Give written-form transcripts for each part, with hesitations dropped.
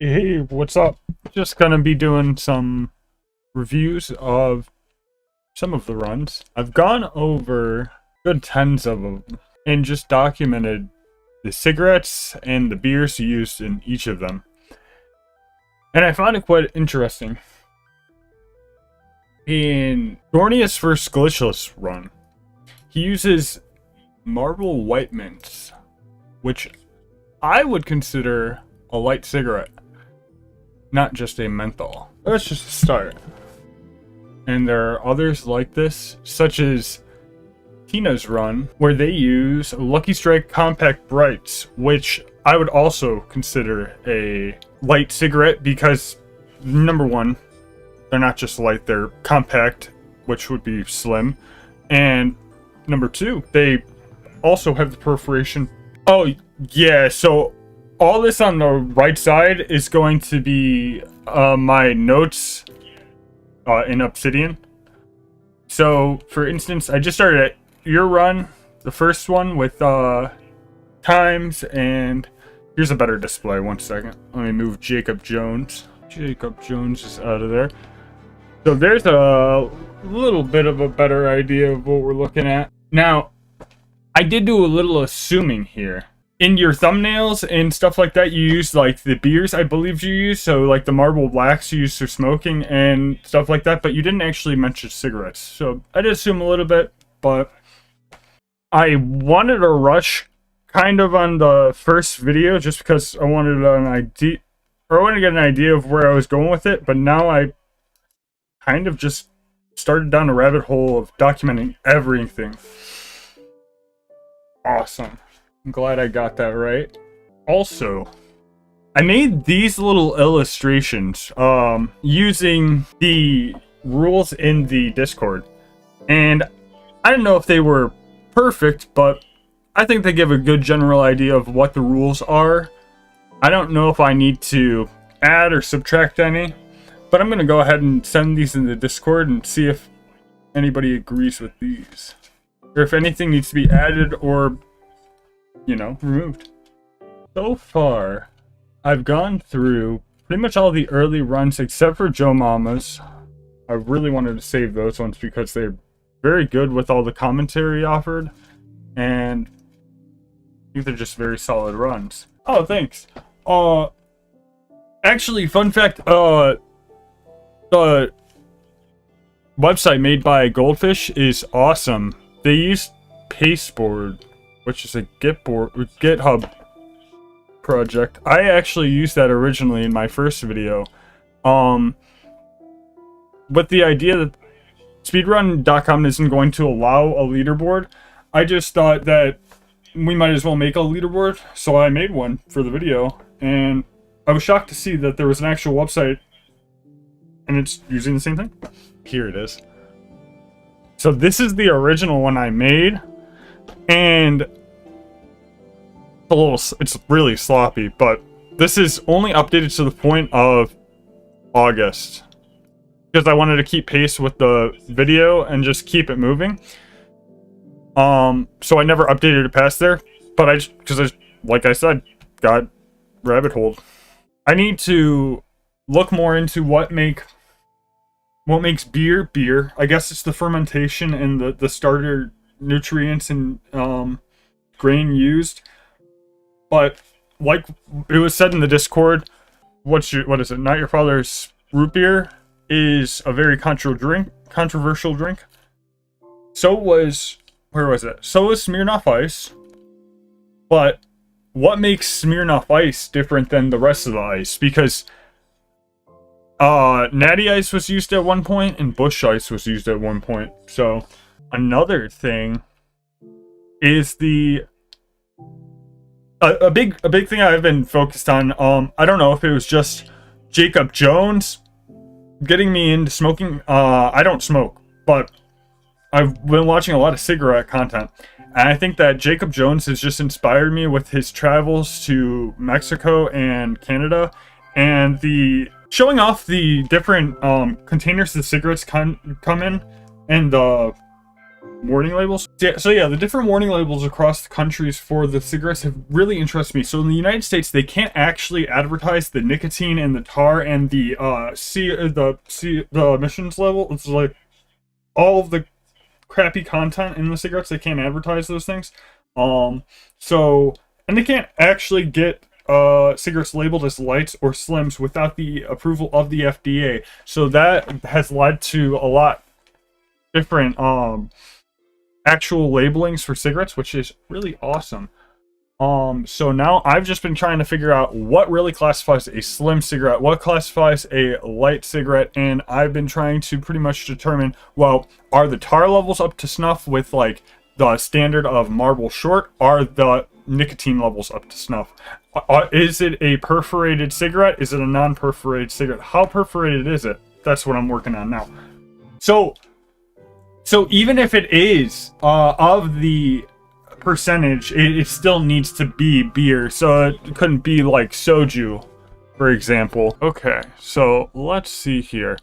Hey, what's up? Just gonna be doing some reviews of some of the runs. I've gone over good tens of them and just documented the cigarettes and the beers used in each of them. And I found it quite interesting. In Dornius vs. Glitchless run, he uses Marble White Mints, which I would consider a light cigarette, not just a menthol. That's just a start. And there are others like this, such as Tina's run, where they use Lucky Strike Compact Brights, which I would also consider a light cigarette because, number one, they're not just light, they're compact, which would be slim. And number two, they also have the perforation. Oh, yeah, so all this on the right side is going to be my notes in Obsidian. So, for instance, I just started at your run, the first one with times, and here's a better display. One second. Let me move Jacob Jones. Jacob Jones is out of there. So there's a little bit of a better idea of what we're looking at. Now, I did do a little assuming here. In your thumbnails and stuff like that, you use like the beers I believe you use, so like the Marble Blacks you use for smoking and stuff like that, but you didn't actually mention cigarettes. So I did assume a little bit, but I wanted to rush kind of on the first video just because I wanted an idea, or I wanted to get an idea of where I was going with it, but now I kind of just started down a rabbit hole of documenting everything. Awesome. I'm glad I got that right. Also, I made these little illustrations using the rules in the Discord. And I don't know if they were perfect, but I think they give a good general idea of what the rules are. I don't know if I need to add or subtract any, but I'm going to go ahead and send these in the Discord and see if anybody agrees with these. Or if anything needs to be added or, you know, removed. So far, I've gone through pretty much all the early runs except for Joe Mama's. I really wanted to save those ones because they're very good with all the commentary offered, and I think they're just very solid runs. Oh, thanks. Actually, fun fact, the website made by Goldfish is awesome. They use Pasteboard, which is a GitHub project. I actually used that originally in my first video. With the idea that speedrun.com isn't going to allow a leaderboard, I just thought that we might as well make a leaderboard, so I made one for the video, and I was shocked to see that there was an actual website and it's using the same thing. Here it is. So this is the original one I made, and it's really sloppy, but this is only updated to the point of August because I wanted to keep pace with the video and just keep it moving. So I never updated it past there, but like I said, got rabbit holed. I need to look more into what makes beer. I guess it's the fermentation and the starter nutrients and grain used. But like it was said in the Discord, what is it? Not Your Father's Root Beer is a very controversial drink. So was Smirnoff Ice. But what makes Smirnoff Ice different than the rest of the ice? Because Natty Ice was used at one point and Busch Ice was used at one point. So another thing is a big thing I've been focused on. I don't know if it was just Jacob Jones getting me into smoking. I don't smoke, but I've been watching a lot of cigarette content, and I think that Jacob Jones has just inspired me with his travels to Mexico and Canada, and the showing off the different containers the cigarettes come in, and the warning labels. So yeah, the different warning labels across the countries for the cigarettes have really interested me. So in the United States, they can't actually advertise the nicotine and the tar and the the emissions level. It's like all of the crappy content in the cigarettes. They can't advertise those things. So and they can't actually get cigarettes labeled as lights or slims without the approval of the FDA. So that has led to a lot different actual labelings for cigarettes, which is really awesome. So now I've just been trying to figure out what really classifies a slim cigarette, what classifies a light cigarette, and I've been trying to pretty much determine, well, are the tar levels up to snuff with like the standard of Marlboro Short? Are the nicotine levels up to snuff? Is it a perforated cigarette? Is it a non-perforated cigarette? How perforated is it? That's what I'm working on now. So even if it is of the percentage, it still needs to be beer. So it couldn't be like soju, for example. Okay, so let's see here.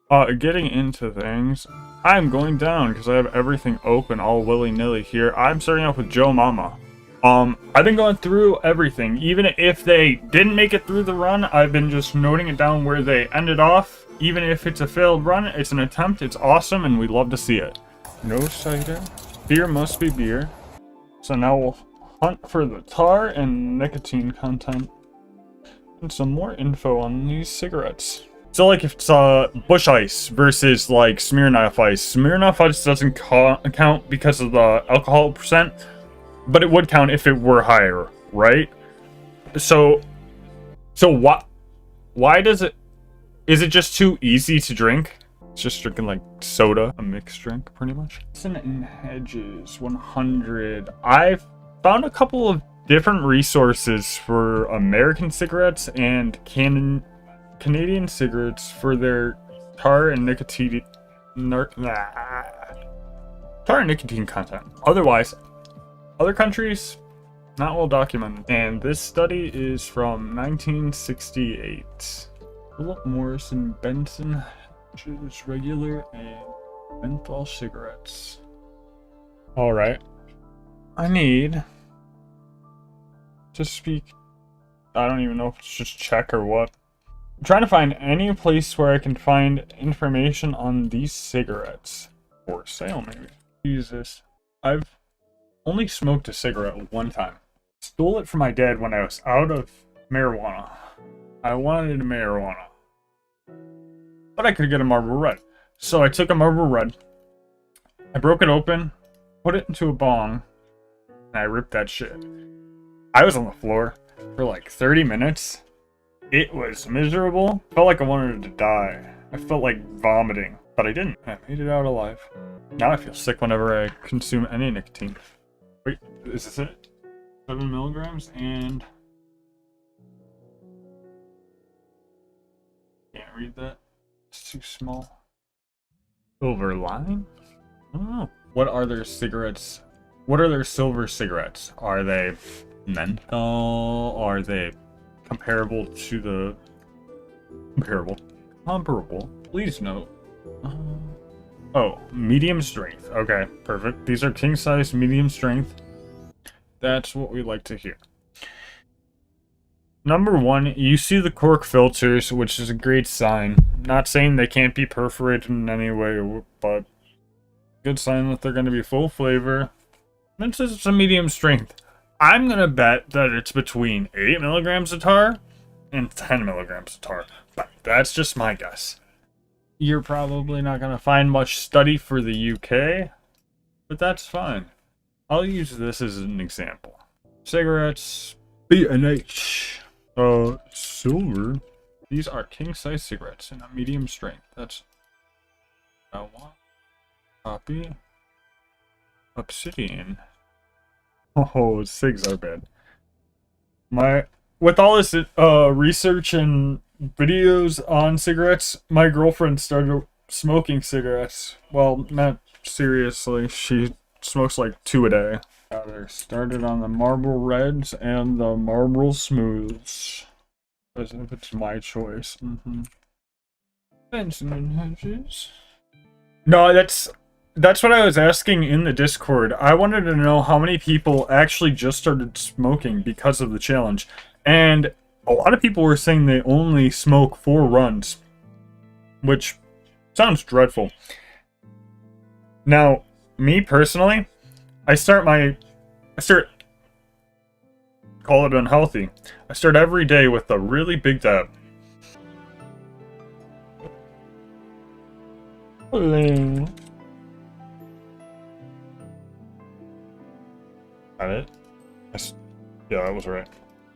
Getting into things, I'm going down because I have everything open all willy-nilly here. I'm starting off with Joe Mama. I've been going through everything. Even if they didn't make it through the run, I've been just noting it down where they ended off. Even if it's a failed run, it's an attempt, it's awesome, and we love to see it. No cider. Beer must be beer. So now we'll hunt for the tar and nicotine content. And some more info on these cigarettes. So like if it's Busch Ice versus like Smirnoff Ice. Smirnoff Ice doesn't count because of the alcohol percent, but it would count if it were higher, right? So why does it... Is it just too easy to drink? It's just drinking like soda, a mixed drink, pretty much. Listen in Hedges 100. I've found a couple of different resources for American cigarettes and Canadian cigarettes for their tar and nicotine content. Otherwise, other countries, not well documented. And this study is from 1968. Philip Morris and Benson Hedges regular and menthol cigarettes. Alright. I need to speak. I don't even know if it's just check or what. I'm trying to find any place where I can find information on these cigarettes. For sale, maybe. Jesus. I've only smoked a cigarette one time. Stole it from my dad when I was out of marijuana. I wanted a marijuana, but I could get a Marlboro Red. So I took a Marlboro Red, I broke it open, put it into a bong, and I ripped that shit. I was on the floor for like 30 minutes. It was miserable. Felt like I wanted to die. I felt like vomiting, but I didn't. I made it out alive. Now I feel sick whenever I consume any nicotine. Wait, is this it? 7 milligrams and... Can't read that. It's too small. Silver line? I don't know. What are their cigarettes? What are their silver cigarettes? Are they menthol? Are they comparable to the... Comparable? Please note. Oh, medium strength. Okay, perfect. These are king size, medium strength. That's what we like to hear. Number one, you see the cork filters, which is a great sign. Not saying they can't be perforated in any way, but good sign that they're going to be full flavor. It says it's a medium strength. I'm going to bet that it's between 8 milligrams of tar and 10 milligrams of tar. But that's just my guess. You're probably not going to find much study for the UK, but that's fine. I'll use this as an example. Cigarettes, B&H. Silver. These are king-size cigarettes in a medium strength. That's I want. Copy. Obsidian. Oh, cigs are bad. With all this research and videos on cigarettes, my girlfriend started smoking cigarettes. Well, not seriously. She smokes like 2 a day. Got her started on the Marlboro Reds and the Marlboro Smooths. As if it's my choice. Benson and Hedges. No, That's what I was asking in the Discord. I wanted to know how many people actually just started smoking because of the challenge. And a lot of people were saying they only smoke 4 runs, which sounds dreadful. Now, me personally, I start, call it unhealthy. I start every day with a really big dab. Hello. Got it? Yeah, that was right.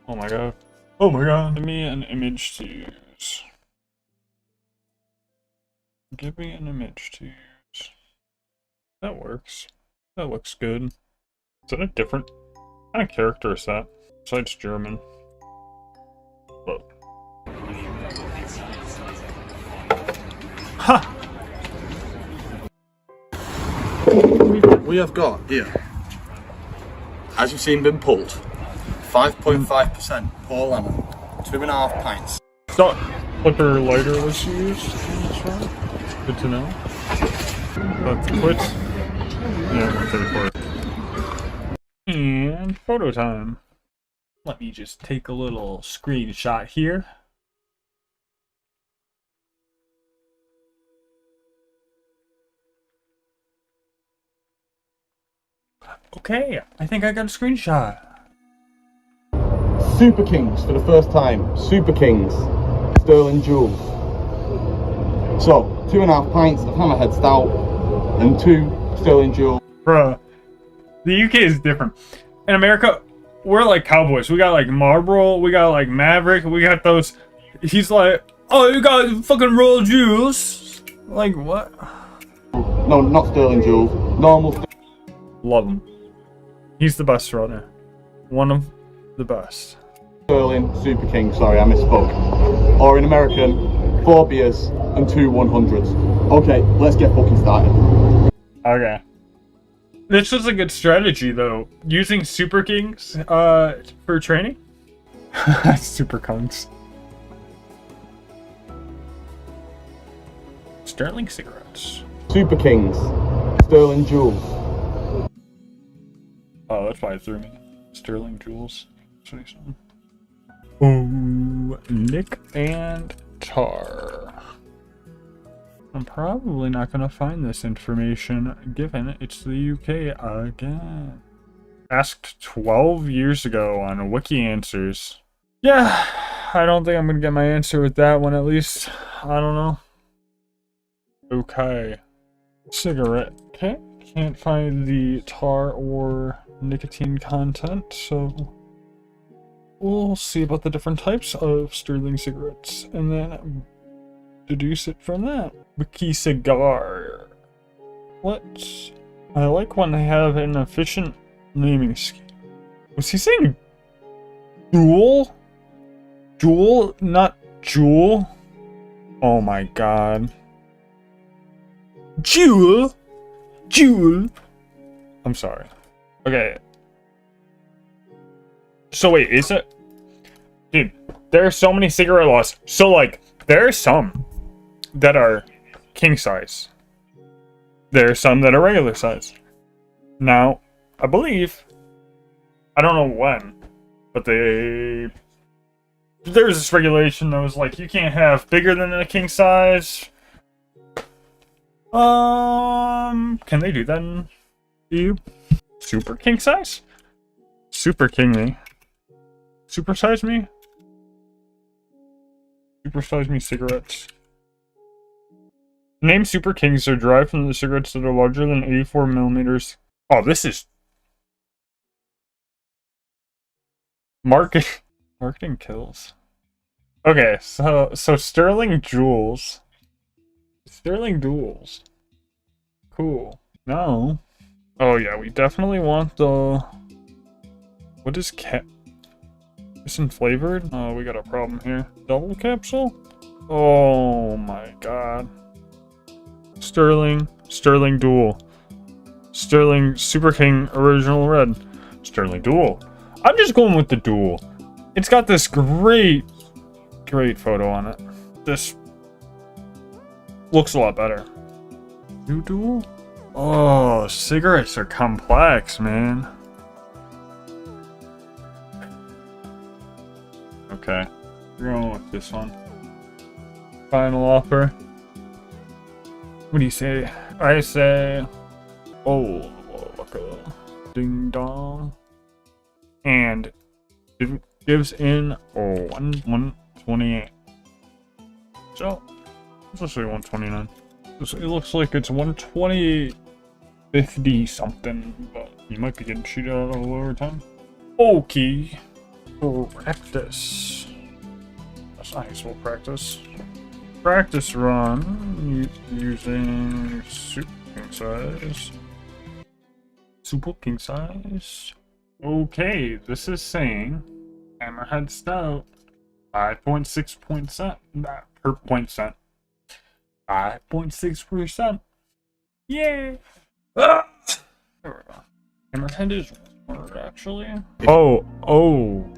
Oh my god. Oh my god. Give me an image to use. Give me an image to use. That works. That looks good. Is that a different kind of character is that? Besides German. But. Ha! We have got here, as you've seen, been pulled 5.5% Paul Lemon, 2.5 pints. Thought flipper lighter was used. Good to know. That's quit. Yeah, 134. And photo time. Let me just take a little screenshot here. Okay, I think I got a screenshot. Super Kings for the first time. Super Kings. Sterling Jules. So, 2.5 pints of Hammerhead Stout and 2 Sterling Jules. Bruh, the UK is different. In America, we're like cowboys. We got like Marlboro, we got like Maverick, we got those. He's like, oh, you got fucking Royal Jules. Like, what? No, not Sterling Jules. Normal. Love him. He's the best runner. One of the best. Sterling Super King, sorry, I misspoke. Or in American, 4 beers and 2 100s. Okay, let's get fucking started. Okay. This was a good strategy, though. Using Super Kings for training. Super Kings. Sterling cigarettes. Super Kings. Sterling Jules. Oh, that's why it threw me. Sterling Jules. Oh, Nick and Tar. I'm probably not going to find this information, given it's the UK again. Asked 12 years ago on Wiki Answers. Yeah, I don't think I'm going to get my answer with that one, at least. I don't know. Okay. Cigarette. Okay. Can't find the tar or nicotine content, so we'll see about the different types of Sterling cigarettes, and then deduce it from that. Wiki cigar. What? I like when they have an efficient naming scheme. Was he saying Jewel? Jewel, not Jewel? Oh my god. Jewel? Jewel? I'm sorry. Okay. So wait, is it? Dude, there are so many cigarette laws. So like, there are some that are king size. There are some that are regular size. Now, I believe, I don't know when, but there was this regulation that was like, you can't have bigger than a king size. Can they do that in EU? Super king size? Super king me. Super size me? Super size me cigarettes. Name Super Kings are derived from the cigarettes that are larger than 84 millimeters. Oh, this is marketing kills. Okay, so Sterling Jules. Sterling Duels. Cool. Now, oh yeah, we definitely want the. What is Isn't flavored? Oh, we got a problem here. Double capsule? Oh my god. Sterling Duel. Sterling Super King Original Red. Sterling Duel. I'm just going with the Duel. It's got this great photo on it. This looks a lot better. New Duel? Oh, cigarettes are complex, man. Okay, we're going with this one. Final offer. What do you say? I say, oh, ding dong, and it gives in 128. So let's say 129. It looks like it's 120.50 something, but you might be getting cheated out of a lower time. Okay, practice. That's nice. We'll practice. Practice run using super king size. Super king size. Okay, this is saying Hammerhead Stout 5.6% per point cent. 5.6%. Yay! Ah! There we go. Hammerhead is warmer, actually. Oh,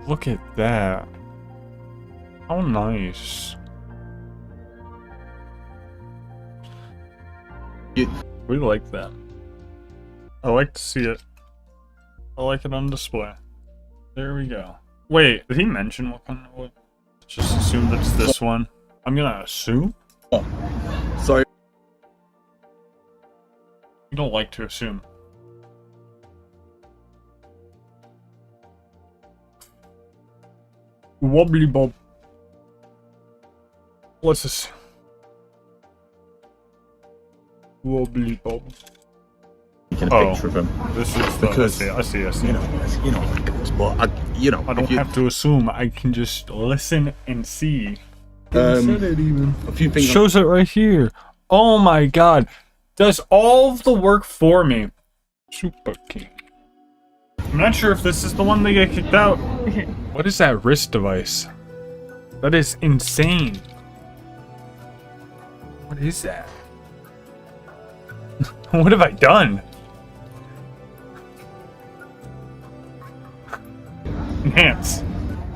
look at that. How nice. We like that. I like to see it. I like it on display. There we go. Wait, did he mention what kind of wood? Just assume that it's this one. I'm gonna assume? Oh, sorry. You don't like to assume. Wobbly bob. Let's assume. Wobbly bob. Taking a picture of him. This is Because I see. you know how it goes. But I don't have to assume. I can just listen and see. A few things. Shows it right here. Oh my god. Does all of the work for me. Super King. I'm not sure if this is the one that got kicked out. What is that wrist device? That is insane. What is that? What have I done? Enhance.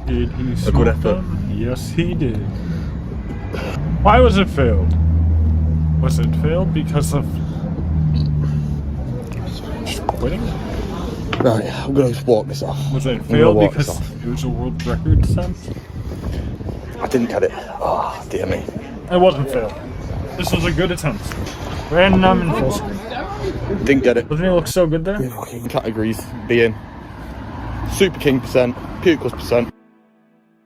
Did he smoke them? Yes, he did. Why was it failed? Was it failed because of just quitting? Right, I'm gonna just walk this off. Was it failed because it was a world record sense? I didn't get it. Oh, dear me. It wasn't failed. This was a good attempt. Random and full screen. Didn't get it. Doesn't he look so good there? Fucking categories being Super King %, Pukeless %.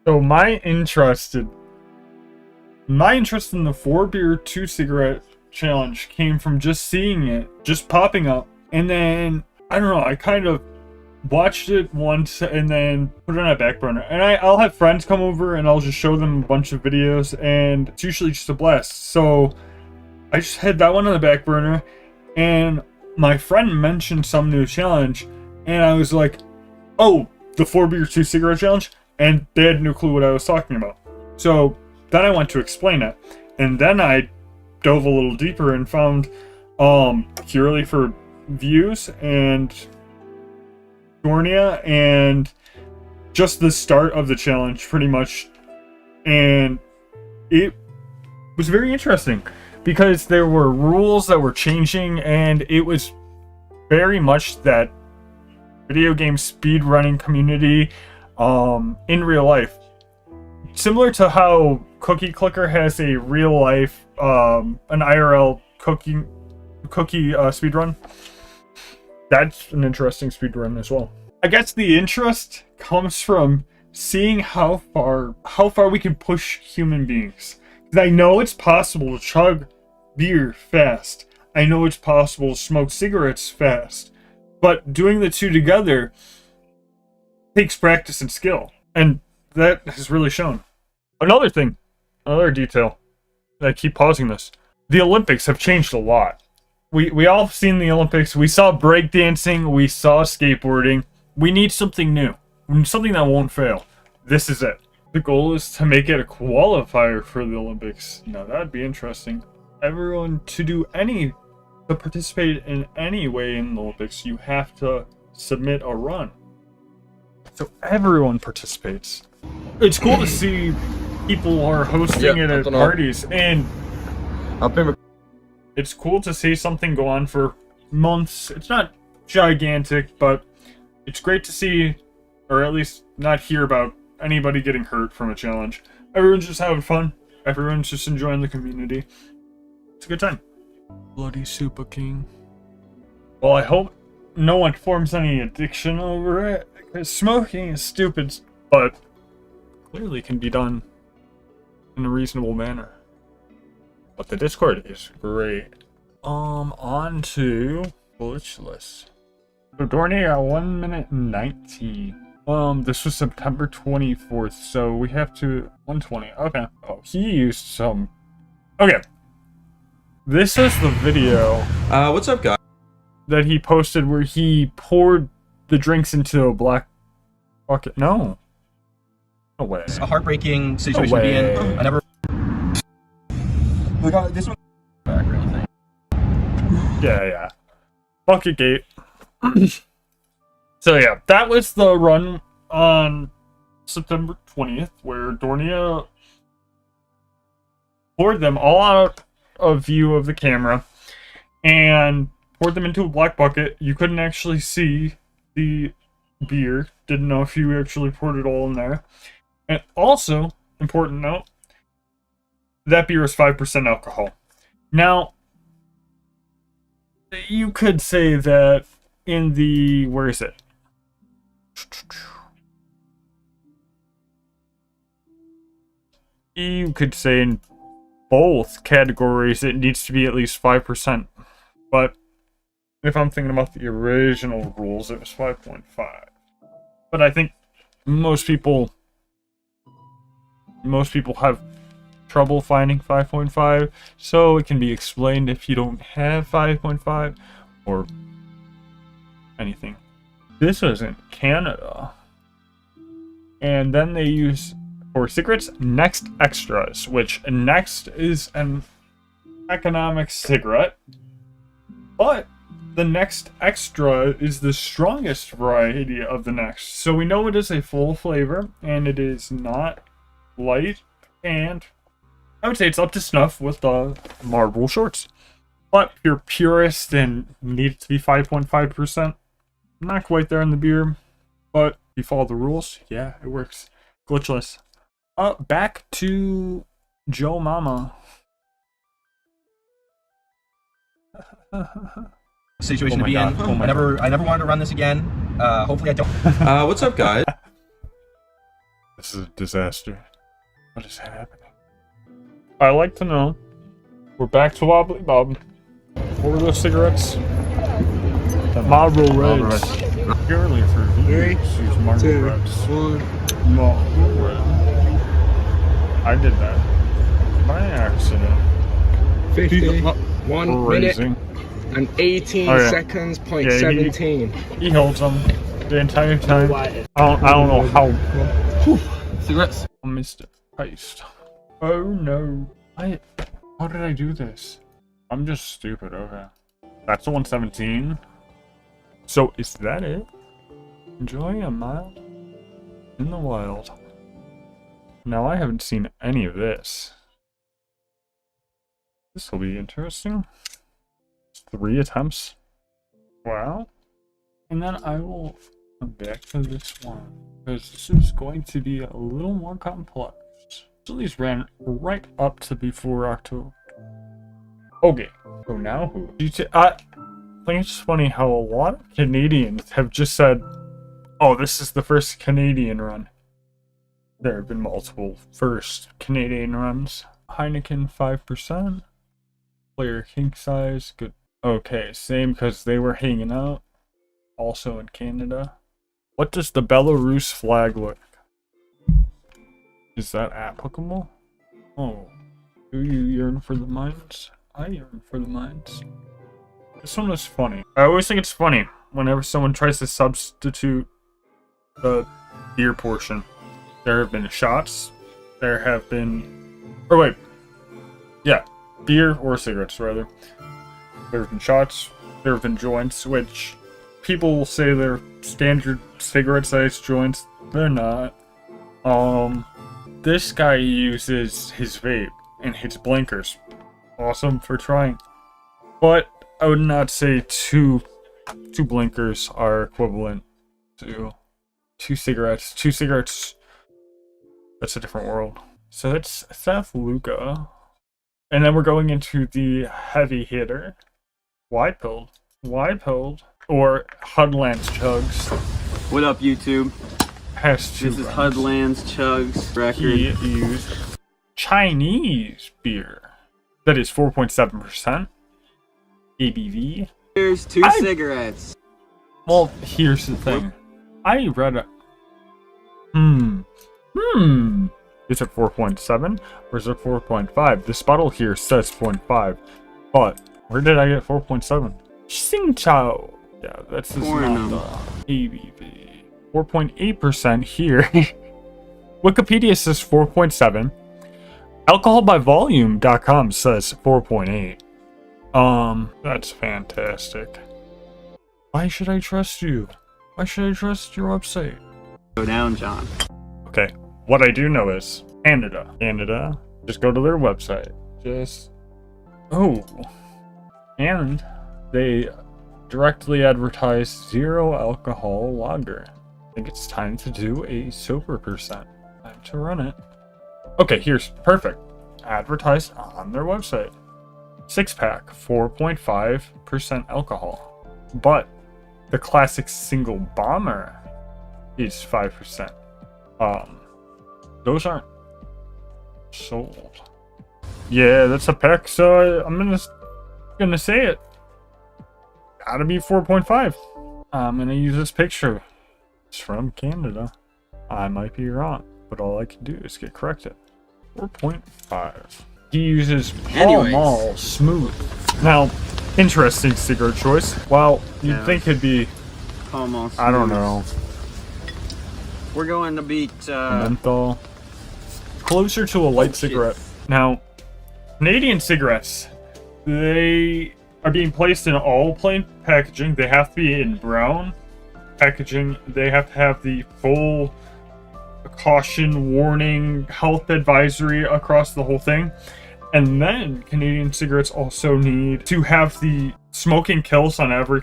So my interest in the 4 beer 2 cigarette challenge came from just seeing it, just popping up, and then I don't know, I kind of watched it once and then put it on a back burner. And I'll have friends come over and I'll just show them a bunch of videos, and it's usually just a blast. So I just had that one on the back burner, and my friend mentioned some new challenge, and I was like, oh, the 4 beer 2 cigarette challenge, and they had no clue what I was talking about. So then I went to explain it, and then I dove a little deeper and found purely for views and Dornia and just the start of the challenge pretty much, and it was very interesting because there were rules that were changing, and it was very much that video game speedrunning community in real life, similar to how Cookie Clicker has a real life an IRL cookie speedrun. That's an interesting speedrun as well. I guess the interest comes from seeing how far we can push human beings. Because I know it's possible to chug beer fast. I know it's possible to smoke cigarettes fast. But doing the two together takes practice and skill. And that has really shown. Another detail. I keep pausing this. The Olympics have changed a lot. We all have seen the Olympics. We saw breakdancing. We saw skateboarding. We need something new. We need something that won't fail. This is it. The goal is to make it a qualifier for the Olympics. Now that'd be interesting. Everyone to participate in any way in the Olympics, you have to submit a run. So everyone participates. It's cool to see people are hosting it at parties, and it's cool to see something go on for months. It's not gigantic, but it's great to see, or at least not hear about anybody getting hurt from a challenge. Everyone's just having fun. Everyone's just enjoying the community. It's a good time. Bloody Super King. Well, I hope no one forms any addiction over it, because smoking is stupid, but clearly can be done in a reasonable manner. But the Discord is great. On to Glitchless. So Dorney at 1 minute and 19. This was September 24th, so we have to 120. Okay. Oh, he used some. Okay. This is the video. What's up, guys? That he posted where he poured the drinks into a black bucket. No. No way. It's a heartbreaking situation to be in. I never. We got this one back or anything. Yeah. Bucketgate. So yeah, that was the run on September 20th, where Dornia poured them all out of view of the camera and poured them into a black bucket. You couldn't actually see the beer. Didn't know if you actually poured it all in there. And also, important note, that beer is 5% alcohol. Now, you could say that in the... where is it? You could say in both categories it needs to be at least 5%. But if I'm thinking about the original rules, it was 5.5. But I think most people have trouble finding 5.5, so it can be explained if you don't have 5.5 or anything. This was in Canada. And then they use, for cigarettes, Next Extras, which Next is an economic cigarette, but the Next Extra is the strongest variety of the Next. So we know it is a full flavor, and it is not light, and I would say it's up to snuff with the Marlboro Shorts. But if you're purist and need it to be 5.5%, not quite there in the beer, but if you follow the rules, yeah, it works. Glitchless. Back to Joe Mama. Situation to be in. I never wanted to run this again. Hopefully I don't. What's up, guys? This is a disaster. What is happening? I like to know. We're back to Wobbly Bob. What were those cigarettes? The Marlboro Reds. Purely for views, use Marlboro Reds. Marlboro Red. I did that by accident. 51 minute and 18 seconds, point 17. He holds them the entire time. I don't know how. Cigarettes. Mr. Christ. Oh no. How did I do this? I'm just stupid. Okay. That's the 117. So is that it? Enjoying a mile in the wild. Now I haven't seen any of this. This will be interesting. 3 attempts. Wow. And then I will come back to this one, because this is going to be a little more complex. So these ran right up to before October. Okay. So now who? I think it's funny how a lot of Canadians have just said, oh, this is the first Canadian run. There have been multiple first Canadian runs. Heineken 5%. Player king size. Good. Okay, same because they were hanging out. Also in Canada. What does the Belarus flag look? Is that applicable? Oh. Do you yearn for the mines? I yearn for the mines. This one was funny. I always think it's funny whenever someone tries to substitute the beer portion. There have been shots. There have been... or wait. Yeah. Beer or cigarettes, rather. There have been shots. There have been joints, which people will say they're standard cigarette-sized joints. They're not. This guy uses his vape and his blinkers. Awesome for trying. But I would not say two blinkers are equivalent to 2 cigarettes. 2 cigarettes, that's a different world. So that's Seth Luca. And then we're going into the heavy hitter, Y-Pilled. Y-Pilled, or Hudlands Chugs. What up, YouTube? Has 2 This is runs. Hudlands Chugs record. He used Chinese beer. That is 4.7% ABV. Here's 2 cigarettes. Well, here's the thing. I read it. Is it 4.7 or is it 4.5? This bottle here says 0.5, but where did I get 4.7? Xingchao. Yeah, that's just not the ABV. 4.8% here. Wikipedia says 4.7. Alcoholbyvolume.com says 4.8. That's fantastic. Why should I trust you? Why should I trust your website? Go down, John. Okay, what I do know is Canada, just go to their website. And they directly advertise 0 alcohol lager. I think it's time to do a sober percent. Time to run it. Okay, here's perfect. Advertised on their website. 6-pack, 4.5% alcohol. But the classic single bomber is 5%. Those aren't sold. Yeah, that's a pack, so I'm gonna say it. Gotta be 4.5. I'm gonna use this picture. It's from Canada. I might be wrong, but all I can do is get corrected. 4.5. He uses Pall Mall Smooth. Now, interesting cigarette choice. While you'd think it'd be, Almost. I don't know, We're going to beat menthol, closer to a light cigarette. Now, Canadian cigarettes, they are being placed in all plain packaging. They have to be in brown packaging. They have to have the full caution, warning, health advisory across the whole thing. And then Canadian cigarettes also need to have the smoking kills on every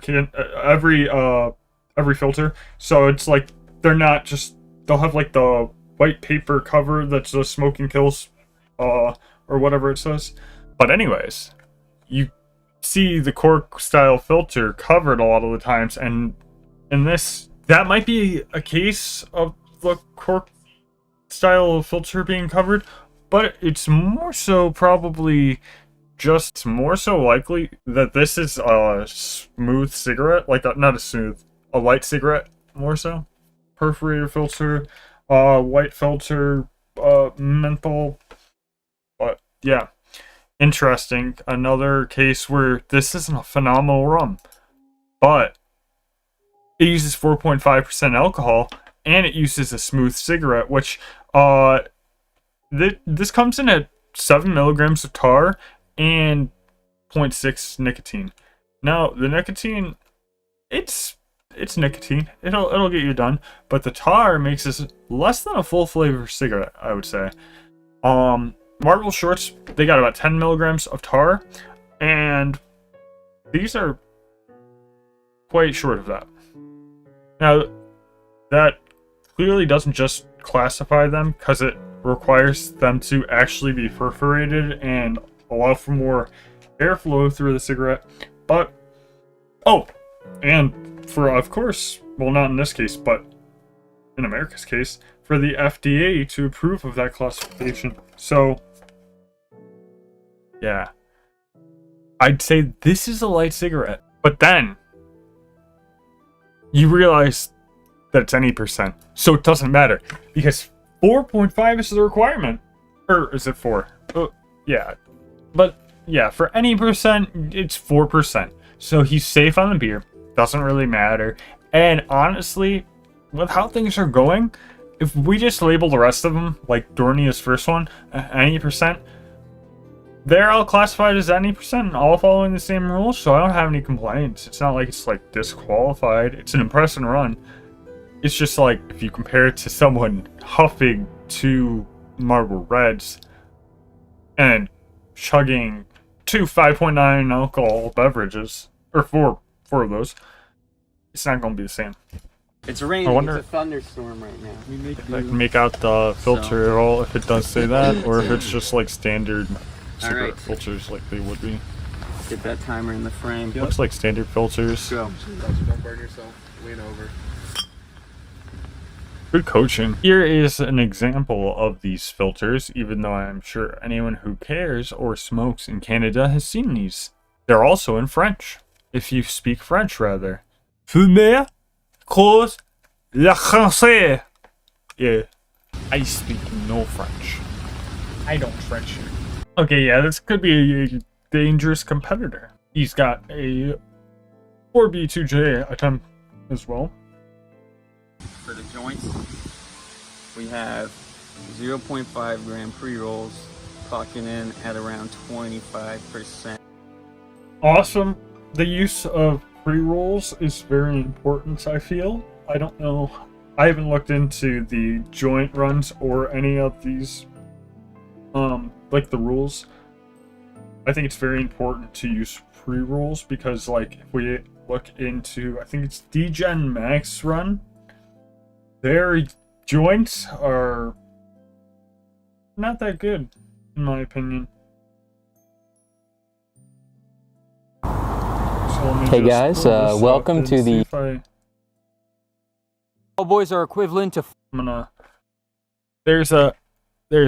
filter. So it's like they're not just, they'll have like the white paper cover that's the smoking kills or whatever it says. But anyways, you see the cork style filter covered a lot of the times, and in this, that might be a case of the cork style filter being covered, but it's more so probably just more so likely that this is a smooth cigarette, like a light cigarette, more so. Perforator filter, white filter, menthol. But yeah, interesting. Another case where this isn't a phenomenal rum, but it uses 4.5% alcohol, and it uses a smooth cigarette, which this comes in at 7 milligrams of tar and 0.6 nicotine. Now, the nicotine, it's nicotine. It'll get you done, but the tar makes this less than a full flavor cigarette, I would say. Marlboro Shorts, they got about 10 milligrams of tar, and these are quite short of that. Now, that clearly doesn't just classify them, because it requires them to actually be perforated and allow for more airflow through the cigarette. But, and for, of course, well, not in this case, but in America's case, for the FDA to approve of that classification. So, yeah, I'd say this is a light cigarette. But then you realize that it's any percent, so it doesn't matter, because 4.5 is the requirement. Or is it 4? Yeah. But yeah, for any percent, it's 4%. So he's safe on the beer. Doesn't really matter. And honestly, with how things are going, if we just label the rest of them, like Dornia's first one, any percent, they're all classified as any percent, all following the same rules, so I don't have any complaints. It's not like it's like disqualified. It's an impress and run. It's just like, if you compare it to someone huffing 2 Marlboro Reds and chugging two 5.9 alcohol beverages, or four of those, it's not going to be the same. It's raining. I wonder It's a thunderstorm right now. if I can make out the filter at all, if it does say that, or if it's just like standard cigarette Alright. filters like they would be. Get that timer in the frame. Looks like standard filters. Go. Don't burn yourself. Lean over. Good coaching. Here is an example of these filters, even though I'm sure anyone who cares or smokes in Canada has seen these. They're also in French, if you speak French rather. Fumer cause le français. Yeah, I speak no French. I don't French here. Okay, yeah, this could be a dangerous competitor. He's got a 4B2J attempt as well. For the joints, we have 0.5 gram pre-rolls, clocking in at around 25%. Awesome. The use of pre-rolls is very important, I feel. I don't know. I haven't looked into the joint runs or any of these, like the rules. I think it's very important to use pre-rolls because, like, if we look into, I think it's DGen Max run, their joints are not that good, in my opinion. Hey guys, welcome to the... Cowboys are equivalent to... There's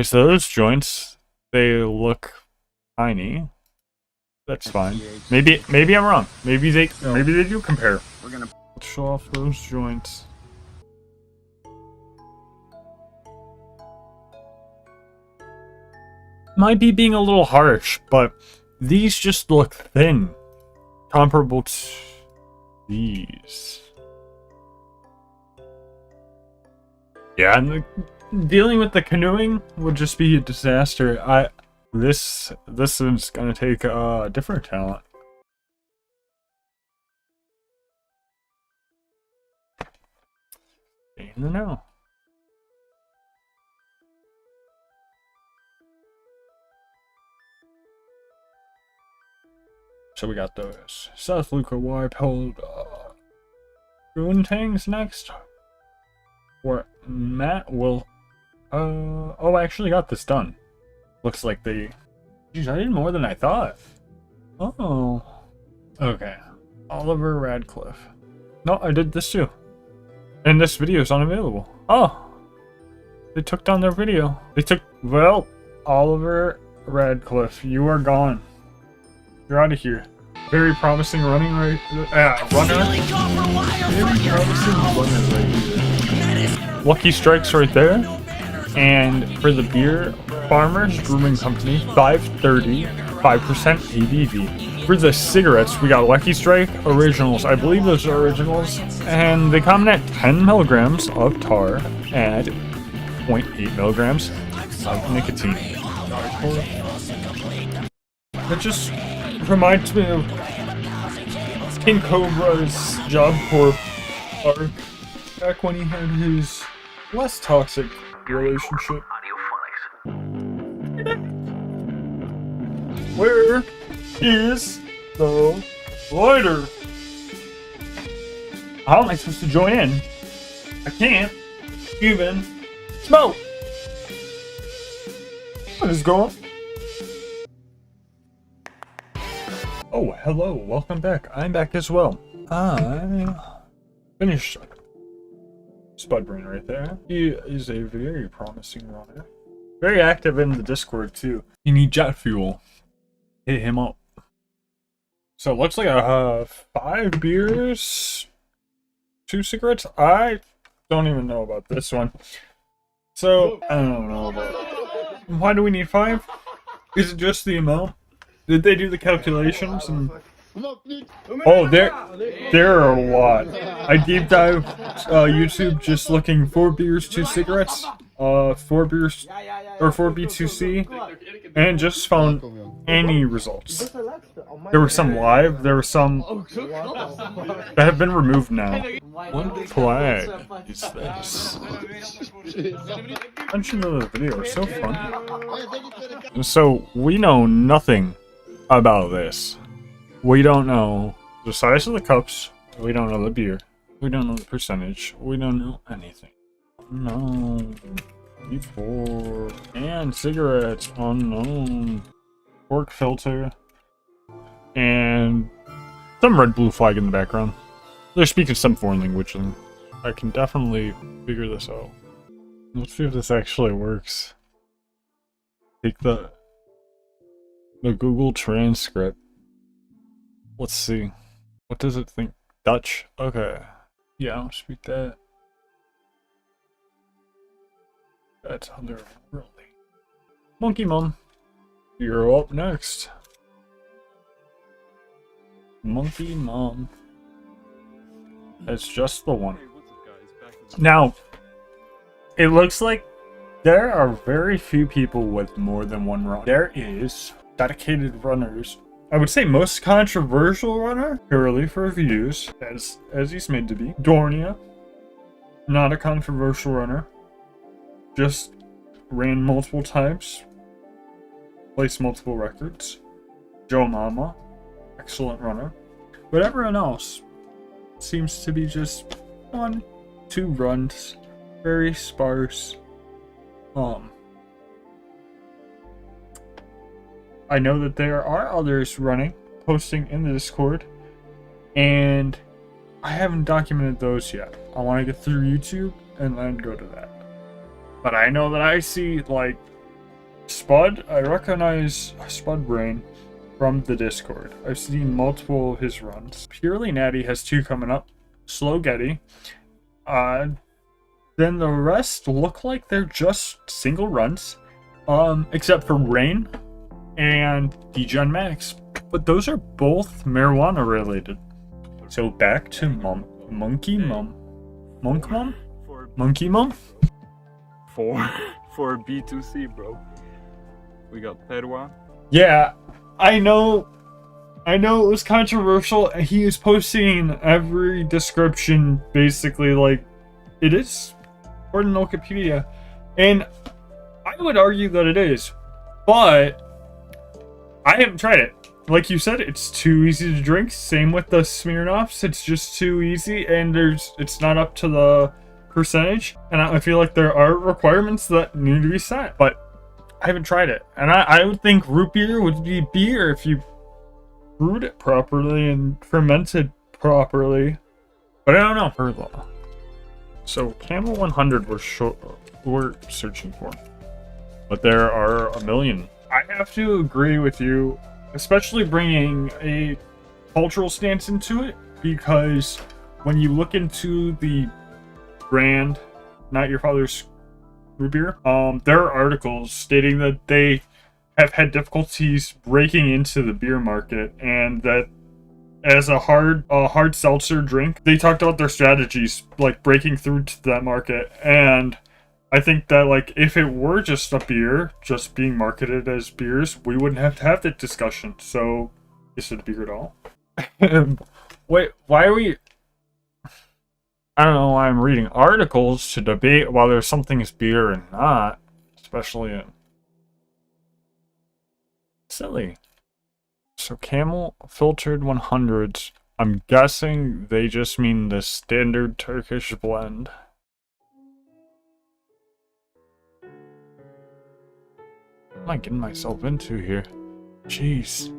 those joints. They look tiny. That's fine. Maybe I'm wrong. Maybe they do compare. We're gonna Let's show off those joints. Might be being a little harsh, but these just look thin. Comparable to these. Yeah, and dealing with the canoeing would just be a disaster. This is gonna take a different talent. In the know. So we got those South Luca Wild Goontangs next. Where Matt will oh, I actually got this done. Looks like they... Geez, I did more than I thought. Oh. Okay. Oliver Radcliffe. No, I did this too. And this video is unavailable. Oh. They took down their video. Well, Oliver Radcliffe, you are gone. You're out of here. Very promising running runner. Very promising runner right here. Lucky Strikes right there. And for the Beer Farmers Brewing Company, 530, 5% ABV. For the cigarettes, we got Lucky Strike Originals. I believe those are originals. And they come in at 10 milligrams of tar and 0.8 milligrams of nicotine. That just reminds me of King Cobra's Job Corp arc back when he had his less toxic relationship. Where is the lighter? How am I supposed to join in? I can't even smoke. What is going on? Oh, hello, welcome back. I'm back as well. I finished Spudbrain right there. He is a very promising runner. Very active in the Discord too. You need jet fuel. Hit him up. So it looks like I have 5 beers, 2 cigarettes. I don't even know about this one. So, I don't know about it. Why do we need 5? Is it just the amount? Did they do the calculations? And oh, there are a lot. I deep dive YouTube just looking 4 beers, 2 cigarettes, 4 beers or 4B2C, and just found any results. There were some live, there were some that have been removed now. What flag is this? Mention of the video are so fun. So we know nothing about this. We don't know the size of the cups. We don't know the beer. We don't know the percentage. We don't know anything. Unknown. Before. And cigarettes. Unknown. Cork filter. And some red blue flag in the background. They're speaking some foreign language, and I can definitely figure this out. Let's see if this actually works. Take the Google transcript. Let's see. What does it think? Dutch? Okay. Yeah, I don't speak that. That's otherworldly. Monkey Mom. You're up next. Monkey Mom. It's just the one. Now, it looks like there are very few people with more than one run. There is dedicated runners. I would say most controversial runner, purely for views, as he's made to be. Dornia, not a controversial runner. Just ran multiple times. Placed multiple records. Joe Mama, excellent runner. But everyone else seems to be just 1, 2 runs. Very sparse. I know that there are others running, posting in the Discord, and I haven't documented those yet. I want to get through YouTube and then go to that. But I know that I see, like, Spud. I recognize Spud Brain from the Discord. I've seen multiple of his runs. Purely Natty has 2 coming up. Slow Getty. Then the rest look like they're just single runs. Except for Rain and DGen Max. But those are both marijuana related. So back to Monkey Mom. Monk Mom? Monkey Mom? For B2C, bro. We got Perwa. Yeah, I know it was controversial. He is posting every description basically like it is, according to Wikipedia. And I would argue that it is, but I haven't tried it. Like you said, it's too easy to drink. Same with the Smirnoffs. It's just too easy, and it's not up to the percentage. And I feel like there are requirements that need to be set, but I haven't tried it. And I would think root beer would be beer if you brewed it properly and fermented properly. But I don't know. Perla. So Camel 100 we're searching for. But there are a million. I have to agree with you, especially bringing a cultural stance into it, because when you look into the brand, Not Your Father's Root Beer, there are articles stating that they have had difficulties breaking into the beer market, and that as a hard seltzer drink, they talked about their strategies, like breaking through to that market. And I think that, like, if it were just a beer, just being marketed as beers, we wouldn't have to have that discussion. So, is it a beer at all? Wait, why are we... I don't know why I'm reading articles to debate whether something is beer or not. Especially in... Silly. So, Camel Filtered 100s. I'm guessing they just mean the standard Turkish blend. What am I getting myself into here? Jeez.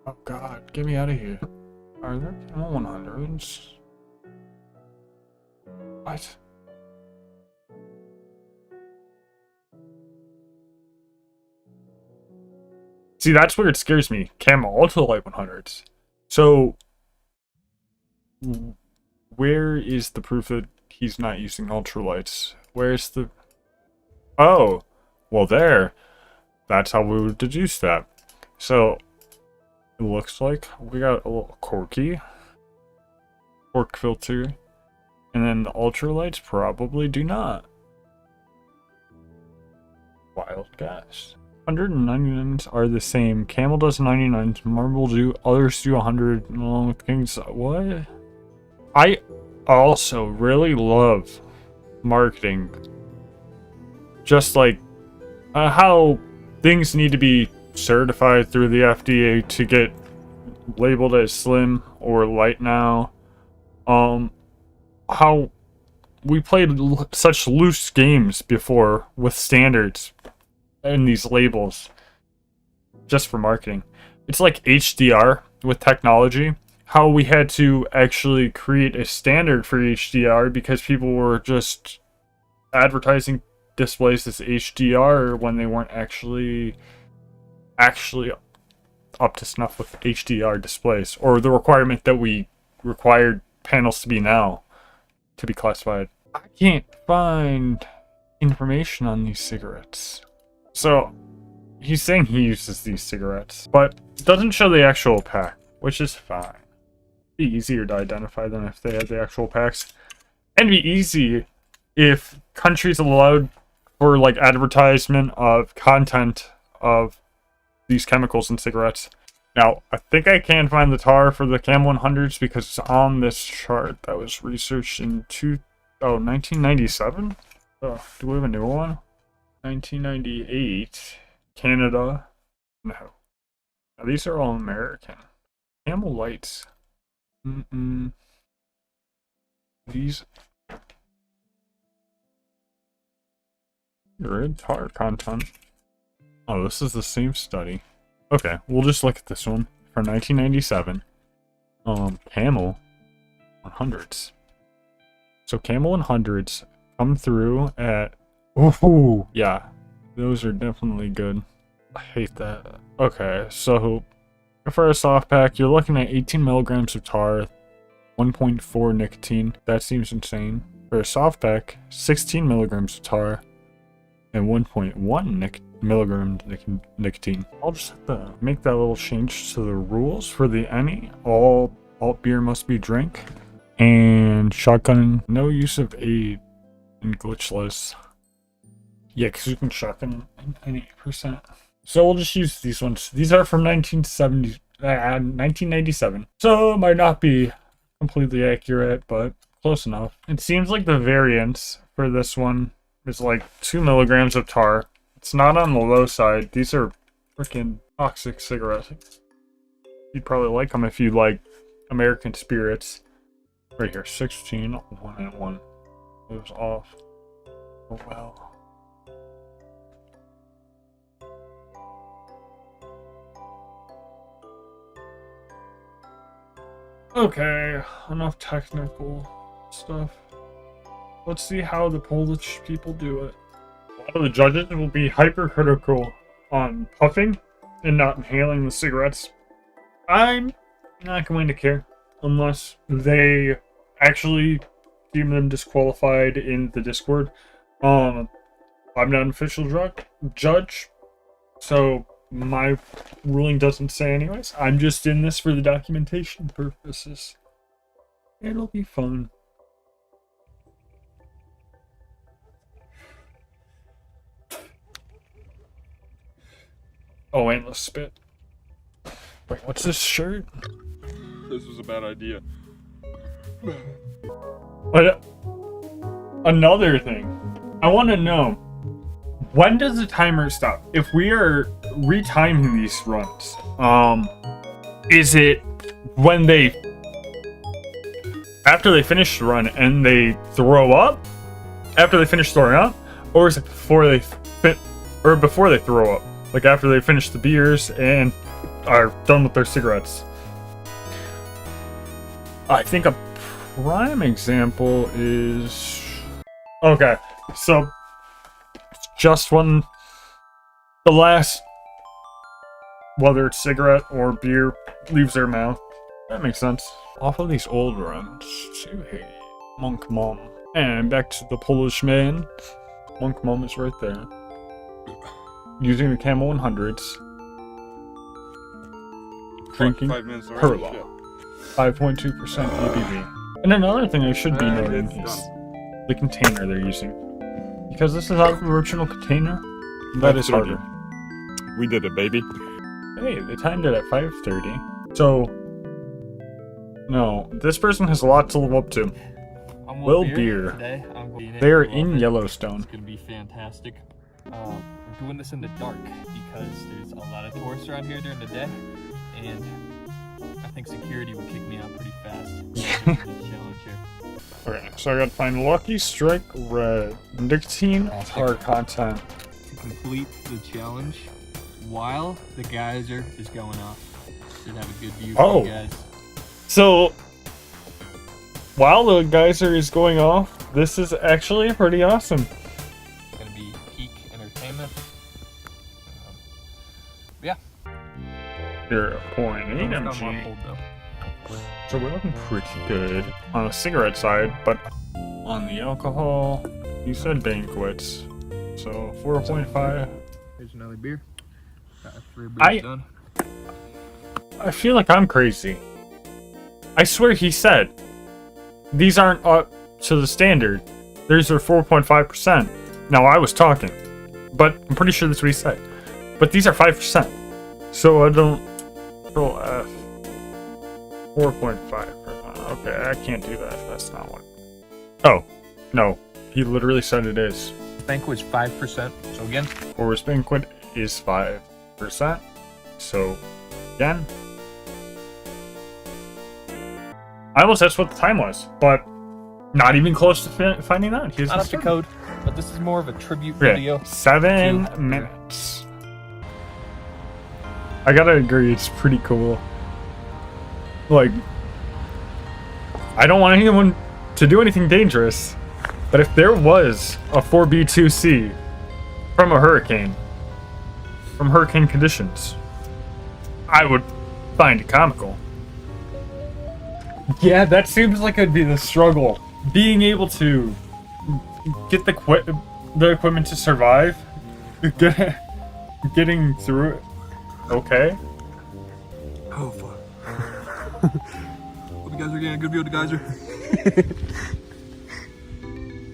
Oh god, get me out of here. Are there Camel 100s? What? See, that's where it scares me. Camel Ultralight 100s. So, where is the proof that he's not using ultralights? Where's the... Oh, well there. That's how we would deduce that. So, it looks like we got a little corky. Cork filter. And then the ultralights probably do not. Wild guess. 199s are the same. Camel does 99s. Marble do. Others do 100 along with Kings. What? I also really love marketing. Just like how things need to be certified through the FDA to get labeled as slim or light now. How we played such loose games before with standards and these labels just for marketing. It's like HDR with technology. How we had to actually create a standard for HDR because people were just advertising displays as HDR when they weren't actually up to snuff with HDR displays, or the requirement that we required panels to be now to be classified. I can't find information on these cigarettes. So he's saying he uses these cigarettes, but it doesn't show the actual pack, which is fine. It'd be easier to identify them if they had the actual packs. And it'd be easy if countries allowed for like advertisement of content of these chemicals in cigarettes. Now, I think I can find the tar for the Cam 100s because it's on this chart that was researched in 1997? Oh, do we have a new one? 1998. Canada. No. Now, these are all American. Camel Lights. These... Red tar content. Oh, this is the same study. Okay, we'll just look at this one from 1997. Camel 100s. So Camel 100s come through at... Ooh, yeah. Those are definitely good. I hate that. Okay, so for a soft pack, you're looking at 18 milligrams of tar, 1.4 nicotine. That seems insane. For a soft pack, 16 milligrams of tar, and 1.1 milligrams nicotine. I'll just have to make that little change to the rules for the any. All alt beer must be drink. And shotgun, no use of aid in glitchless. Yeah, because you can shotgun in any %. So we'll just use these ones. These are from 1997. So it might not be completely accurate, but close enough. It seems like the variance for this one is like 2 milligrams of tar. It's not on the low side. These are freaking toxic cigarettes. You'd probably like them if you like American spirits. Right here, 16, 1 and 1. Moves off. Oh well. Okay, enough technical stuff. Let's see how the Polish people do it. A lot of the judges will be hypercritical on puffing and not inhaling the cigarettes. I'm not going to care unless they actually deem them disqualified in the Discord. I'm not an official judge, so my ruling doesn't say anyways. I'm just in this for the documentation purposes. It'll be fun. Oh, endless spit. Wait, what's this shirt? This was a bad idea. But another thing, I want to know, when does the timer stop? If we are retiming these runs, is it when after they finish the run and they throw up? After they finish throwing up? Or is it before they throw up? Like after they finish the beers and are done with their cigarettes? I think a prime example is... Okay, so just when the last, whether it's cigarette or beer, leaves their mouth. That makes sense. Off of these old runs to Monk Mom. And back to the Polish man. Monk Mom is right there. Using the Camel 100s. Drinking 5 minutes Perla. 5.2% ABV. And another thing I should be noting is the container they're using. Because this is out of the original container, that is harder. We did it, baby. Hey, they timed it at 5:30. So, no, this person has a lot to live up to. Will Beer. They are in Yellowstone. It's gonna be fantastic. doing this in the dark because there's a lot of tourists around here during the day, and I think security would kick me out pretty fast. Challenge here. Okay, so I gotta find Lucky Strike Red, nicotine, or content. To complete the challenge while the geyser is going off. Should have a good view for you guys. So while the geyser is going off, this is actually pretty awesome. It's gonna be peak entertainment. Yeah. 0.8 Almost got mg. muffled, though. So we're looking pretty good on the cigarette side, but on the alcohol, you said banquets. So 4.5. Here's another beer. Got 3 beers done. I feel like I'm crazy. I swear he said these aren't up to the standard. These are 4.5%. Now I was talking, but I'm pretty sure that's what he said. But these are 5%. So I don't. Control F. 4.5%. Okay, I can't do that. That's not what. Oh, no. He literally said it is. Banquet's 5%. So again, Forest Banquet is 5%. So, again. I almost asked what the time was, but not even close to finding out. Here's not up to code, but this is more of a tribute Okay, video. 7 minutes. I gotta agree, it's pretty cool. Like, I don't want anyone to do anything dangerous, but if there was a 4B2C from a hurricane, from hurricane conditions, I would find it comical. Yeah, that seems like it'd be the struggle. Being able to get the equipment to survive, getting through it. Okay. Oh, fuck. Hope you guys are getting a good view of the geyser.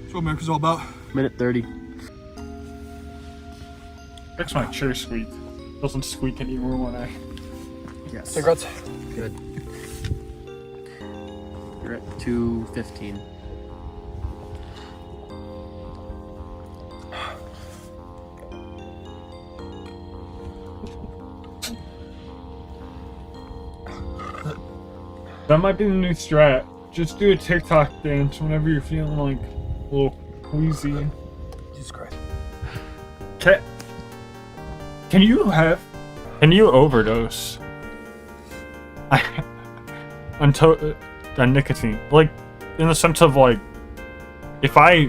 That's what America's all about. Minute 30. Fix my chair squeak. Doesn't squeak anymore when I. Yes. Cigarettes. Good. You're at 2:15. That might be the new strat. Just do a TikTok dance whenever you're feeling like a little queasy. Jesus Christ. Can you overdose on nicotine? Like, in the sense of like, if I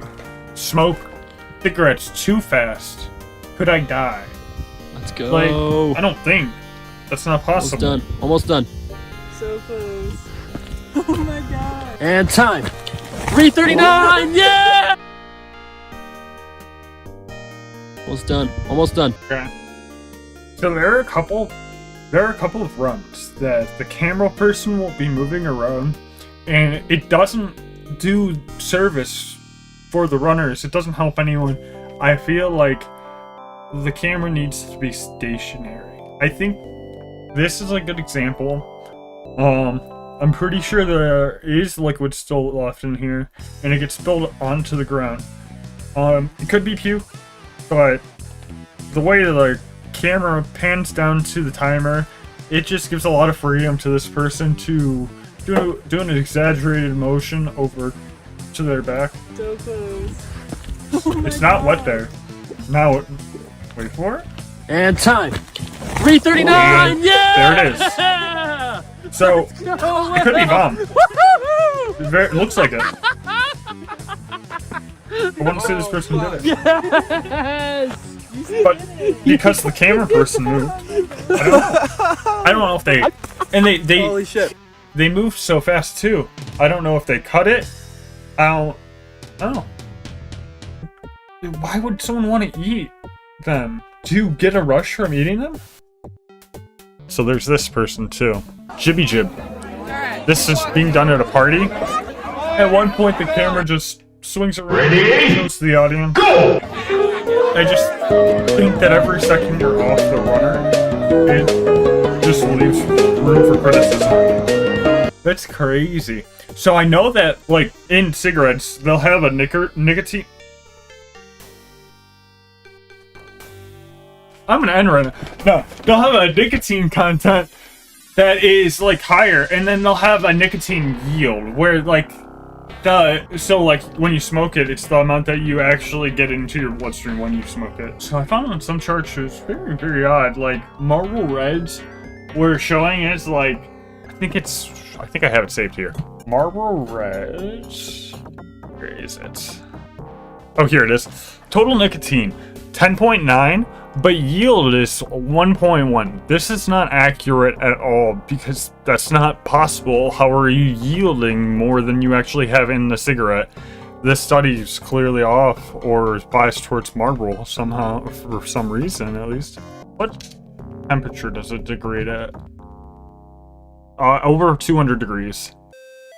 smoke cigarettes too fast, could I die? Let's go. Like, I don't think that's not possible. Almost done. Almost done. So close. Oh my god. And time. 3:39. Yeah. Almost done. Almost done. Okay. So there are a couple of runs that the camera person will be moving around, and it doesn't do service for the runners. It doesn't help anyone. I feel like the camera needs to be stationary. I think this is a good example. I'm pretty sure there is liquid still left in here, and it gets spilled onto the ground. It could be puke, but the way the camera pans down to the timer, it just gives a lot of freedom to this person to do an exaggerated motion over to their back. So close. It's not wet there. Now, wait for it. And time. 3:39. Yeah. There it is. So it could be bomb. It looks like it. I want to say this person did it. Yes. But because the camera person moved, I don't know if they, and they Holy shit. they moved so fast too. I don't know if they cut it. I don't know. Why would someone want to eat them? Do you get a rush from eating them? So there's this person too. Jibby Jib. This is being done at a party. At one point the camera just swings around and shows the audience. Go! I just think that every second you're off the runner, it just leaves room for criticism. That's crazy. So I know that, like, in cigarettes, they'll have a nicotine... I'm gonna end right now. No, they'll have a nicotine content that is like higher, and then they'll have a nicotine yield where like so like when you smoke it, it's the amount that you actually get into your bloodstream when you smoke it. So I found on some charts it was very, very odd. Like Marlboro Reds were showing as like I think I have it saved here. Marlboro Reds. Where is it? Oh, here it is. Total nicotine 10.9, but yield is 1.1. This is not accurate at all because that's not possible. How are you yielding more than you actually have in the cigarette? This study is clearly off or is biased towards Marlboro somehow, for some reason at least. What temperature does it degrade at? Over 200 degrees.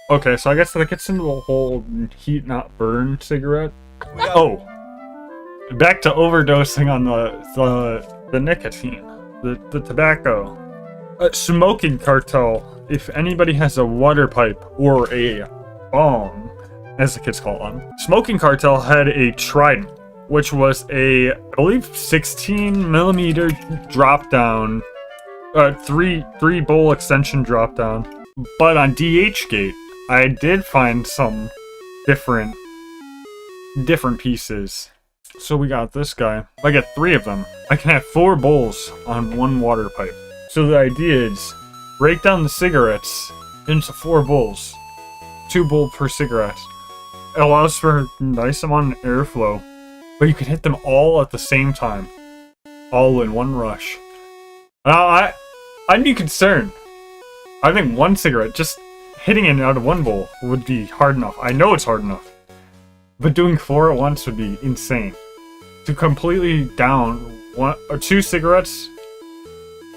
Okay, so I guess that gets into the whole heat not burn cigarette. Oh, back to overdosing on the nicotine, the tobacco. Smoking Cartel. If anybody has a water pipe or a bomb, as the kids call them, Smoking Cartel had a Trident, which was I believe 16 millimeter drop down, 3 bowl extension drop down. But on DHgate, I did find some different pieces. So we got this guy. If I get 3 of them, I can have 4 bowls on 1 water pipe. So the idea is break down the cigarettes into 4 bowls, 2 bowls per cigarette. It allows for a nice amount of airflow, but you can hit them all at the same time, all in one rush. I'd be concerned. I think 1 cigarette, just hitting it out of 1 bowl would be hard enough. I know it's hard enough. But doing 4 at once would be insane. To completely down 1 or 2 cigarettes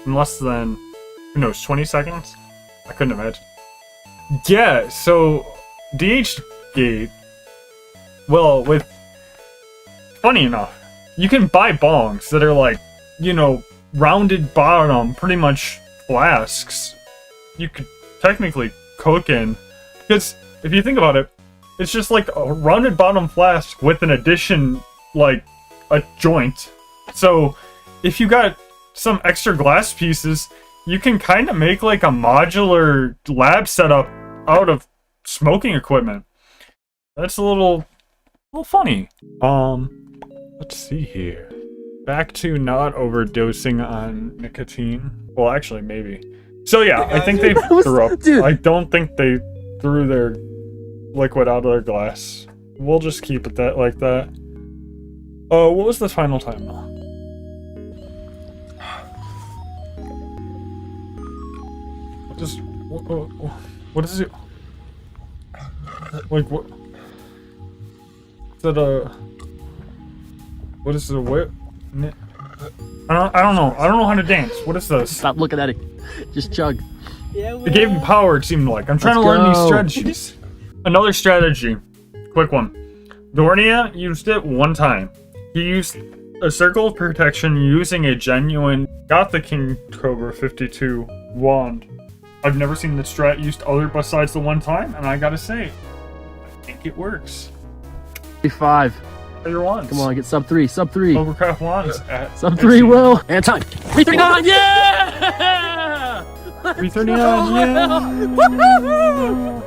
in less than, who knows, 20 seconds? I couldn't imagine. Yeah, so DHgate, well, funny enough, you can buy bongs that are like, you know, rounded bottom, pretty much flasks. You could technically cook in, because if you think about it, it's just like a rounded bottom flask with an addition, like a joint. So if you got some extra glass pieces, you can kind of make like a modular lab setup out of smoking equipment. That's a little funny. Let's see here. Back to not overdosing on nicotine. Well, actually, maybe. So yeah, I think they threw up. Dude. I don't think they threw their liquid out of their glass. We'll just keep it like that. What was the final time though? What is it? Like what? Is that what is the whip? I don't know. I don't know how to dance. What is this? Stop looking at it. Just chug. Yeah, It gave me power, it seemed like. I'm trying to learn these strategies. Another strategy. Quick one. Dornia used it 1 time. He used a circle of protection using a genuine Got the King Cobra 52 wand. I've never seen the strat used other besides the 1 time, and I gotta say, I think it works. 5. Your wands. Come on, get sub 3. Sub 3. Overcraft wands at Sub 3, Will. And time. 339. Yeah! 339. Yeah. Woohoo!